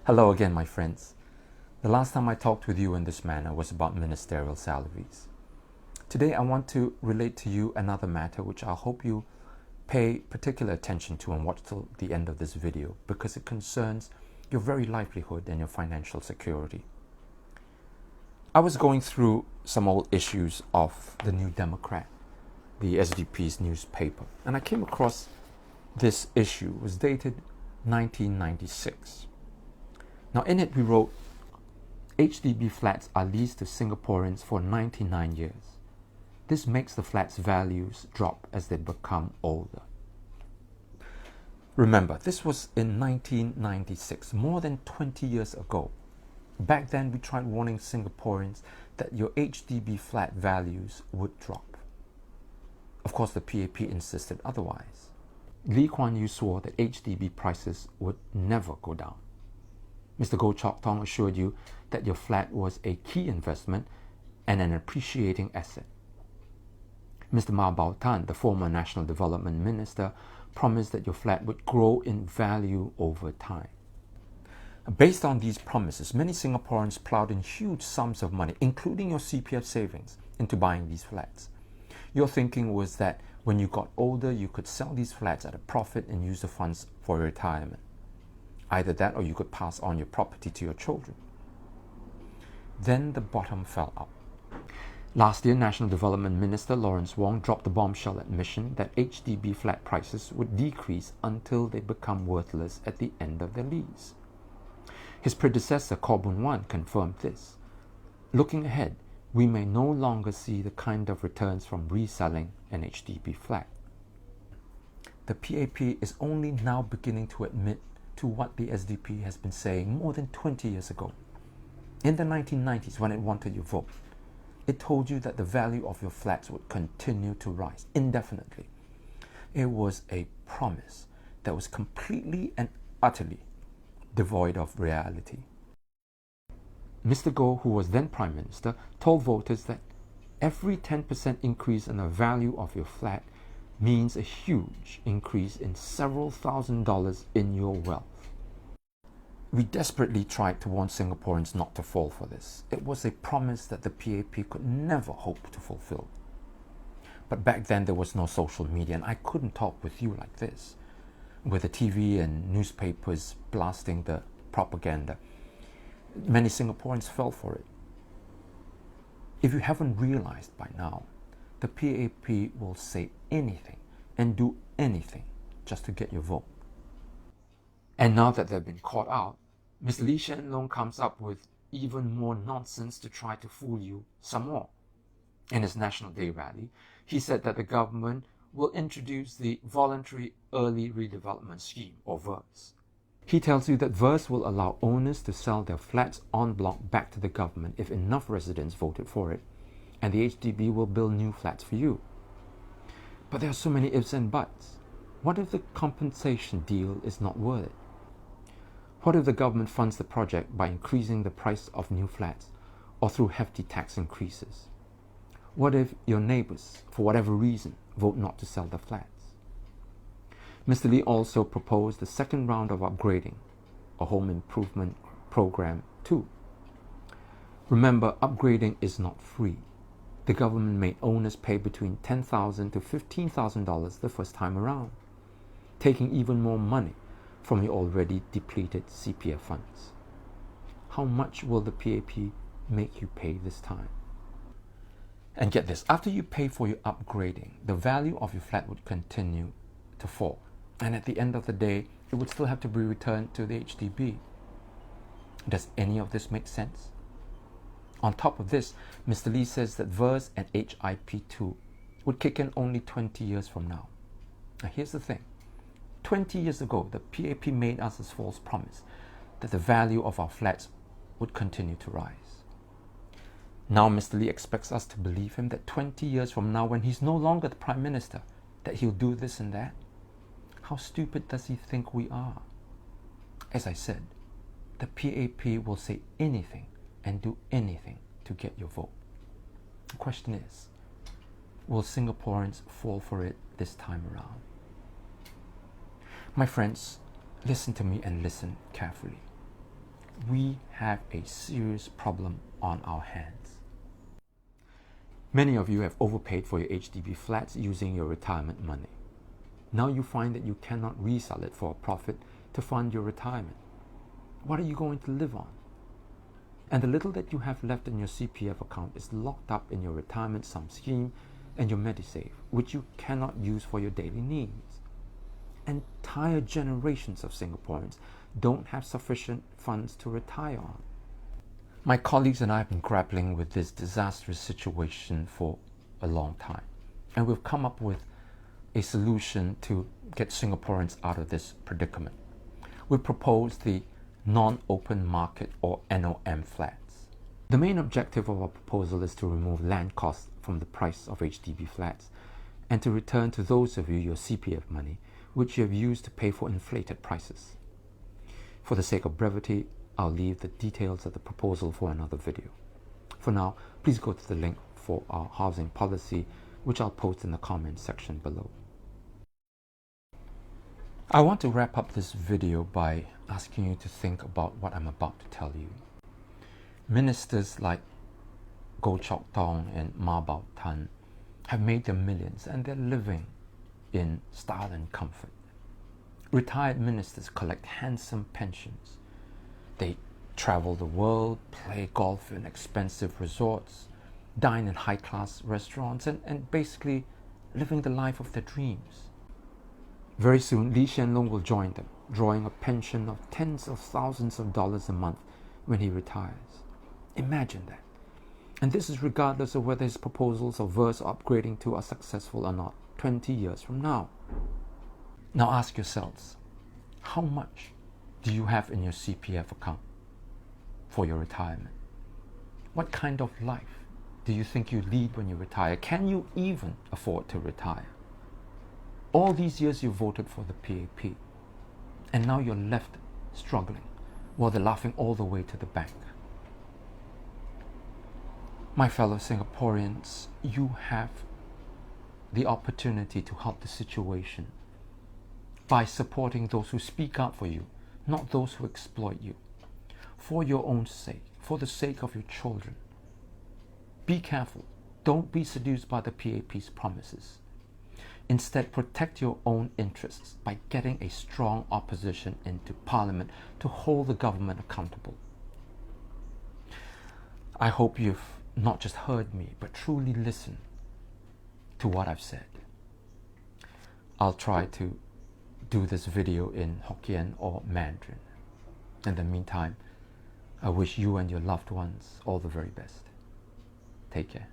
Hello again, my friends. The last time I talked with you in this manner was about ministerial salaries. Today I want to relate to you another matter which I hope you pay particular attention to and watch till the end of this video because it concerns your very livelihood and your financial security. I was going through some old issues of the New Democrat, the SDP's newspaper, and I came across this issue. It was dated 1996. Now in it we wrote, HDB flats are leased to Singaporeans for 99 years. This makes the flats' values drop as they become older. Remember, this was in 1996, more than 20 years ago. Back then we tried warning Singaporeans that your HDB flat values would drop. Of course, the PAP insisted otherwise. Lee Kuan Yew swore that HDB prices would never go down. Mr. Goh Chok Tong assured you that your flat was a key investment and an appreciating asset. Mr. Ma Bao Tan, the former National Development Minister, promised that your flat would grow in value over time. Based on these promises, many Singaporeans plowed in huge sums of money, including your CPF savings, into buying these flats. Your thinking was that when you got older, you could sell these flats at a profit and use the funds for retirement. Either that or you could pass on your property to your children. Then the bottom fell out. Last year, National Development Minister Lawrence Wong dropped the bombshell admission that HDB flat prices would decrease until they become worthless at the end of their lease. His predecessor, Khaw Boon Wan, confirmed this. Looking ahead, we may no longer see the kind of returns from reselling an HDB flat. The PAP is only now beginning to admit to what the SDP has been saying more than 20 years ago. In the 1990s, when it wanted your vote, it told you that the value of your flats would continue to rise indefinitely. It was a promise that was completely and utterly devoid of reality. Mr. Goh, who was then Prime Minister, told voters that every 10% increase in the value of your flat means a huge increase in several $1,000s in your wealth. We desperately tried to warn Singaporeans not to fall for this. It was a promise that the PAP could never hope to fulfill. But back then there was no social media and I couldn't talk with you like this, with the TV and newspapers blasting the propaganda. Many Singaporeans fell for it. If you haven't realized by now, the PAP will say anything and do anything just to get your vote. And now that they've been caught out, Mr. Lee Hsien Loong comes up with even more nonsense to try to fool you some more. In his National Day rally, he said that the government will introduce the Voluntary Early Redevelopment Scheme, or VERS. He tells you that VERS will allow owners to sell their flats en bloc back to the government if enough residents voted for it, and the HDB will build new flats for you. But there are so many ifs and buts. What if the compensation deal is not worth it? What if the government funds the project by increasing the price of new flats or through hefty tax increases? What if your neighbors, for whatever reason, vote not to sell the flats? Mr. Lee also proposed the second round of upgrading, a home improvement program too. Remember, upgrading is not free. The government made owners pay between $10,000 to $15,000 the first time around, taking even more money from your already depleted CPF funds. How much will the PAP make you pay this time? And get this, after you pay for your upgrading, the value of your flat would continue to fall. And at the end of the day, it would still have to be returned to the HDB. Does any of this make sense? On top of this, Mr. Lee says that VERS and HIP2 would kick in only 20 years from now. Now here's the thing. 20 years ago, the PAP made us a false promise that the value of our flats would continue to rise. Now Mr. Lee expects us to believe him that 20 years from now, when he's no longer the Prime Minister, that he'll do this and that. How stupid does he think we are? As I said, the PAP will say anything and do anything to get your vote. The question is, will Singaporeans fall for it this time around? My friends, listen to me and listen carefully. we have a serious problem on our hands. Many of you have overpaid for your HDB flats using your retirement money. Now you find that you cannot resell it for a profit to fund your retirement. What are you going to live on? And the little that you have left in your CPF account is locked up in your retirement sum scheme and your MediSave, which you cannot use for your daily needs. Entire generations of Singaporeans don't have sufficient funds to retire on. My colleagues and I have been grappling with this disastrous situation for a long time, and we've come up with a solution to get Singaporeans out of this predicament. We proposed the non-open market or NOM flats. The main objective of our proposal is to remove land costs from the price of HDB flats and to return to those of you your CPF money which you have used to pay for inflated prices. For the sake of brevity, I'll leave the details of the proposal for another video. For now, please go to the link for our housing policy, which I'll post in the comments section below. I want to wrap up this video by asking you to think about what I'm about to tell you. Ministers like Goh Chok Tong and Ma Bow Tan have made their millions and they're living in style and comfort. Retired ministers collect handsome pensions. They travel the world, play golf in expensive resorts, dine in high-class restaurants, and basically living the life of their dreams. Very soon, Lee Hsien Loong will join them, drawing a pension of tens of thousands of dollars a month when he retires. Imagine that. And this is regardless of whether his proposals of verse upgrading to are successful or not 20 years from now. Now ask yourselves, how much do you have in your CPF account for your retirement? What kind of life do you think you lead when you retire? Can you even afford to retire? All these years you voted for the PAP, and now you're left struggling while they're laughing all the way to the bank. My fellow Singaporeans, you have the opportunity to help the situation by supporting those who speak out for you, not those who exploit you. For your own sake, for the sake of your children, be careful. Don't be seduced by the PAP's promises. Instead, protect your own interests by getting a strong opposition into Parliament to hold the government accountable. I hope you've not just heard me, but truly listened to what I've said. I'll try to do this video in Hokkien or Mandarin. In the meantime, I wish you and your loved ones all the very best. Take care.